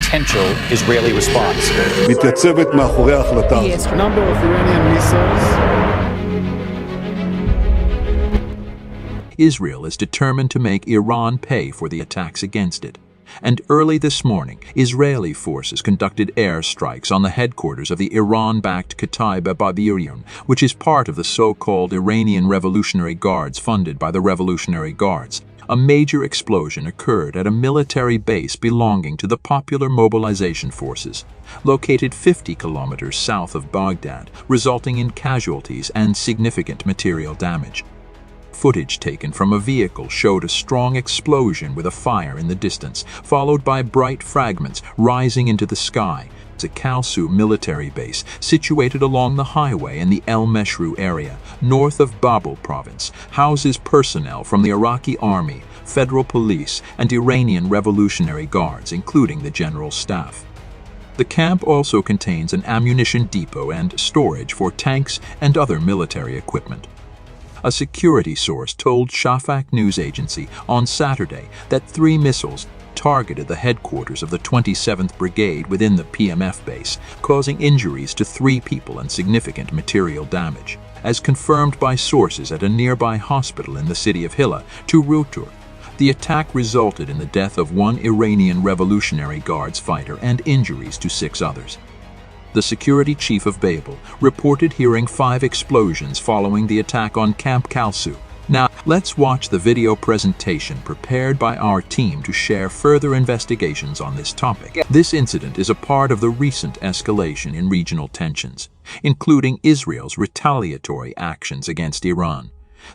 potential Israeli response. מתייצבת מאחורי ההחלטה הזאת. Number of Iranian missiles. Israel is determined to make Iran pay for the attacks against it. And early this morning, Israeli forces conducted air strikes on the headquarters of the Iran-backed Kataib Babirian, which is part of the so-called Iranian Revolutionary Guards funded by the Revolutionary Guards. A major explosion occurred at a military base belonging to the Popular Mobilization Forces, located 50 kilometers south of Baghdad, resulting in casualties and significant material damage. Footage taken from a vehicle showed a strong explosion with a fire in the distance, followed by bright fragments rising into the sky. It's a Kalsu military base situated along the highway in the El Meshru area, north of Babel province, houses personnel from the Iraqi army, federal police, and Iranian Revolutionary Guards, including the general staff. The camp also contains an ammunition depot and storage for tanks and other military equipment. A security source told Shafak news agency on Saturday that 3 missiles targeted the headquarters of the 27th Brigade within the PMF base, causing injuries to 3 people and significant material damage. As confirmed by sources at a nearby hospital in the city of Hilla to Reuters, the attack resulted in the death of 1 Iranian Revolutionary Guards fighter and injuries to 6 others. The security chief of Babel reported hearing 5 explosions following the attack on Camp Kalsu. Now, let's watch the video presentation prepared by our team to share further investigations on this topic. This incident is a part of the recent escalation in regional tensions, including Israel's retaliatory actions against Iran.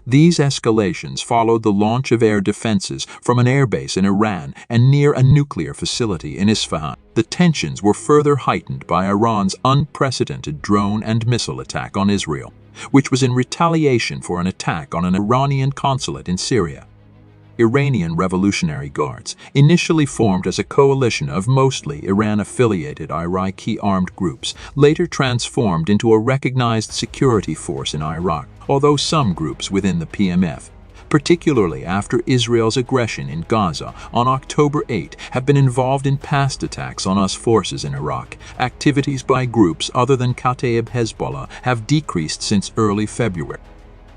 These escalations followed the launch of air defenses from an airbase in Iran and near a nuclear facility in Isfahan. The tensions were further heightened by Iran's unprecedented drone and missile attack on Israel, which was in retaliation for an attack on an Iranian consulate in Syria. Iranian Revolutionary Guards, initially formed as a coalition of mostly Iran-affiliated Iraqi armed groups, later transformed into a recognized security force in Iraq, although some groups within the PMF, particularly after Israel's aggression in Gaza on October 8, have been involved in past attacks on US forces in Iraq. Activities by groups other than Kataib Hezbollah have decreased since early February.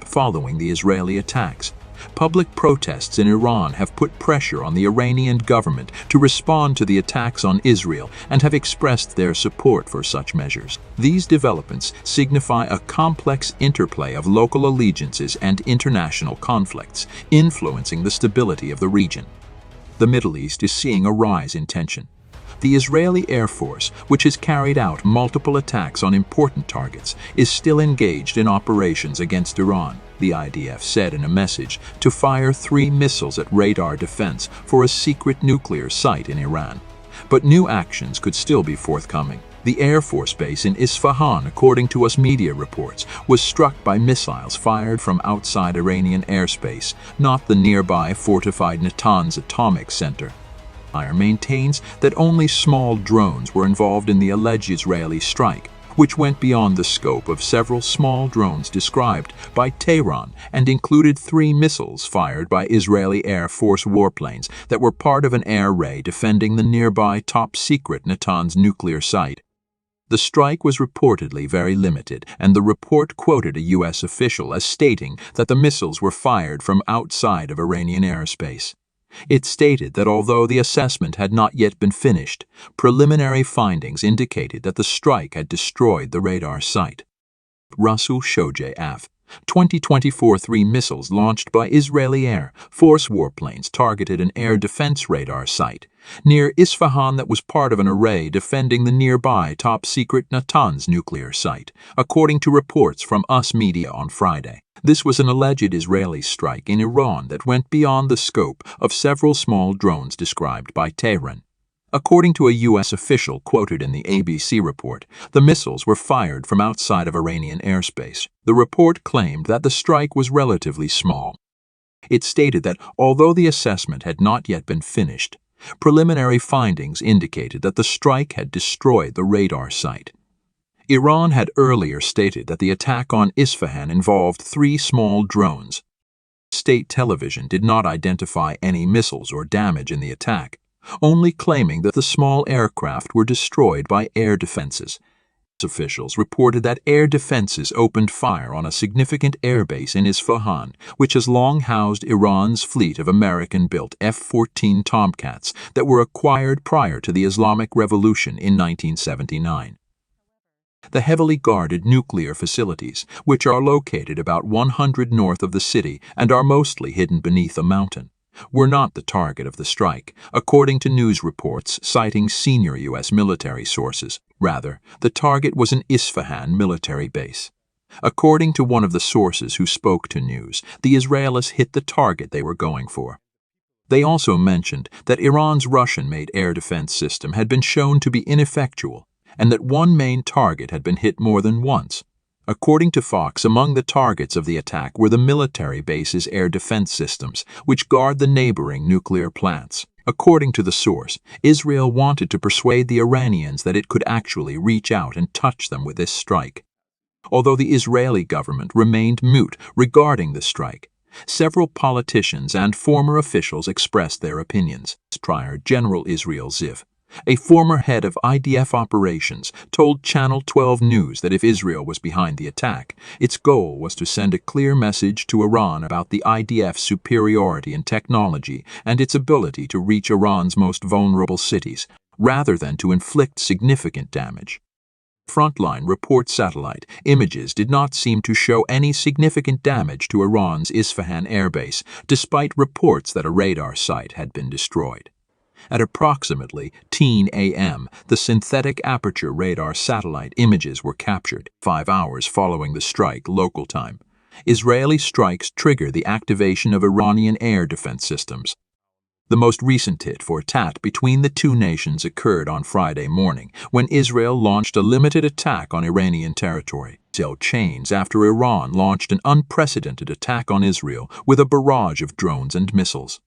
Following the Israeli attacks, public protests in Iran have put pressure on the Iranian government to respond to the attacks on Israel and have expressed their support for such measures. These developments signify a complex interplay of local allegiances and international conflicts, influencing the stability of the region. The Middle East is seeing a rise in tension. The Israeli Air Force, which has carried out multiple attacks on important targets, is still engaged in operations against Iran, the IDF said in a message, to fire 3 missiles at radar defense for a secret nuclear site in Iran. But new actions could still be forthcoming. The Air Force base in Isfahan, according to US media reports, was struck by missiles fired from outside Iranian airspace, not the nearby fortified Natanz atomic center. Maintains that only small drones were involved in the alleged Israeli strike, which went beyond the scope of several small drones described by Tehran and included 3 missiles fired by Israeli Air Force warplanes that were part of an air raid defending the nearby top-secret Natanz nuclear site. The strike was reportedly very limited, and the report quoted a U.S. official as stating that the missiles were fired from outside of Iranian airspace. It stated that although the assessment had not yet been finished, preliminary findings indicated that the strike had destroyed the radar site. Rasul Shoje Af, 2024 3 missiles launched by Israeli Air Force warplanes targeted an air defense radar site near Isfahan that was part of an array defending the nearby top-secret Natanz nuclear site, according to reports from US media on Friday. This was an alleged Israeli strike in Iran that went beyond the scope of several small drones described by Tehran. According to a U.S. official quoted in the ABC report, the missiles were fired from outside of Iranian airspace. The report claimed that the strike was relatively small. It stated that although the assessment had not yet been finished, preliminary findings indicated that the strike had destroyed the radar site. Iran had earlier stated that the attack on Isfahan involved 3 small drones. State television did not identify any missiles or damage in the attack, only claiming that the small aircraft were destroyed by air defenses. Officials reported that air defenses opened fire on a significant airbase in Isfahan, which has long housed Iran's fleet of American-built F-14 Tomcats that were acquired prior to the Islamic Revolution in 1979. The heavily guarded nuclear facilities, which are located about 100 north of the city and are mostly hidden beneath a mountain, were not the target of the strike, according to news reports citing senior U.S. military sources. Rather, the target was an Isfahan military base. According to one of the sources who spoke to news, the Israelis hit the target they were going for. They also mentioned that Iran's Russian-made air defense system had been shown to be ineffectual, and that one main target had been hit more than once. According to Fox, among the targets of the attack were the military base's air defense systems, which guard the neighboring nuclear plants. According to the source, Israel wanted to persuade the Iranians that it could actually reach out and touch them with this strike. Although the Israeli government remained mute regarding the strike, several politicians and former officials expressed their opinions. Prior General Israel Ziv, a former head of IDF operations, told Channel 12 News that if Israel was behind the attack, its goal was to send a clear message to Iran about the IDF's superiority in technology and its ability to reach Iran's most vulnerable cities, rather than to inflict significant damage. Frontline report satellite images did not seem to show any significant damage to Iran's Isfahan airbase, despite reports that a radar site had been destroyed. At approximately 10 a.m., the synthetic aperture radar satellite images were captured, 5 hours following the strike local time. Israeli strikes trigger the activation of Iranian air defense systems. The most recent tit-for-tat between the two nations occurred on Friday morning, when Israel launched a limited attack on Iranian territory. Chains after Iran launched an unprecedented attack on Israel with a barrage of drones and missiles,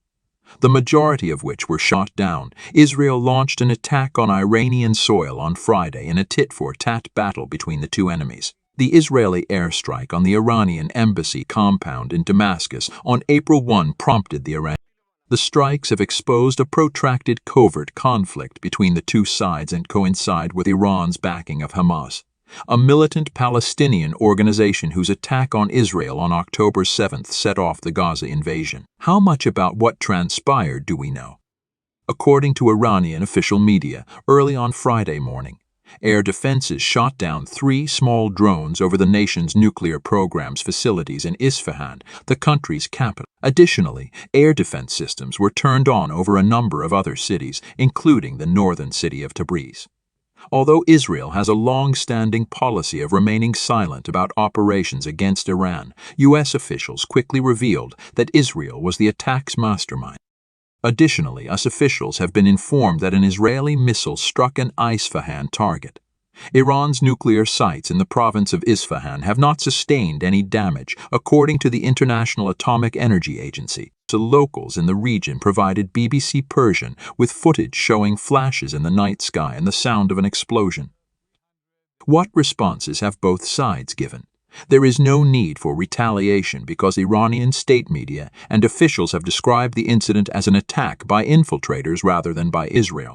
the majority of which were shot down. Israel launched an attack on Iranian soil on Friday in a tit-for-tat battle between the two enemies. The Israeli airstrike on the Iranian embassy compound in Damascus on April 1 prompted the Iran. The strikes have exposed a protracted covert conflict between the two sides and coincide with Iran's backing of Hamas, a militant Palestinian organization whose attack on Israel on October 7 set off the Gaza invasion. How much about what transpired do we know? According to Iranian official media, early on Friday morning, air defenses shot down 3 small drones over the nation's nuclear program's facilities in Isfahan, the country's capital. Additionally, air defense systems were turned on over a number of other cities, including the northern city of Tabriz. Although Israel has a long-standing policy of remaining silent about operations against Iran, U.S. officials quickly revealed that Israel was the attack's mastermind. Additionally, US officials have been informed that an Israeli missile struck an Isfahan target. Iran's nuclear sites in the province of Isfahan have not sustained any damage, according to the International Atomic Energy Agency. So locals in the region provided BBC Persian with footage showing flashes in the night sky and the sound of an explosion. What responses have both sides given? There is no need for retaliation because Iranian state media and officials have described the incident as an attack by infiltrators rather than by Israel.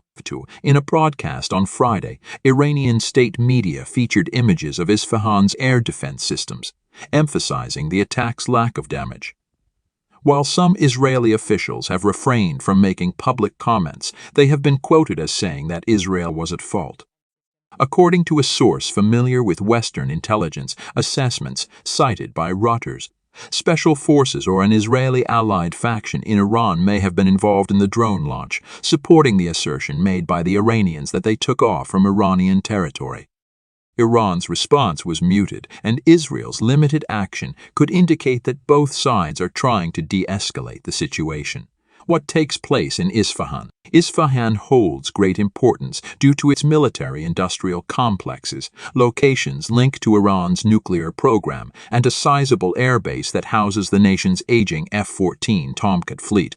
In a broadcast on Friday, Iranian state media featured images of Isfahan's air defense systems, emphasizing the attack's lack of damage. While some Israeli officials have refrained from making public comments, they have been quoted as saying that Israel was at fault. According to a source familiar with Western intelligence assessments cited by Reuters, special forces or an Israeli allied faction in Iran may have been involved in the drone launch, supporting the assertion made by the Iranians that they took off from Iranian territory. Iran's response was muted, and Israel's limited action could indicate that both sides are trying to de-escalate the situation. What takes place in Isfahan? Isfahan holds great importance due to its military-industrial complexes, locations linked to Iran's nuclear program, and a sizable airbase that houses the nation's aging F-14 Tomcat fleet.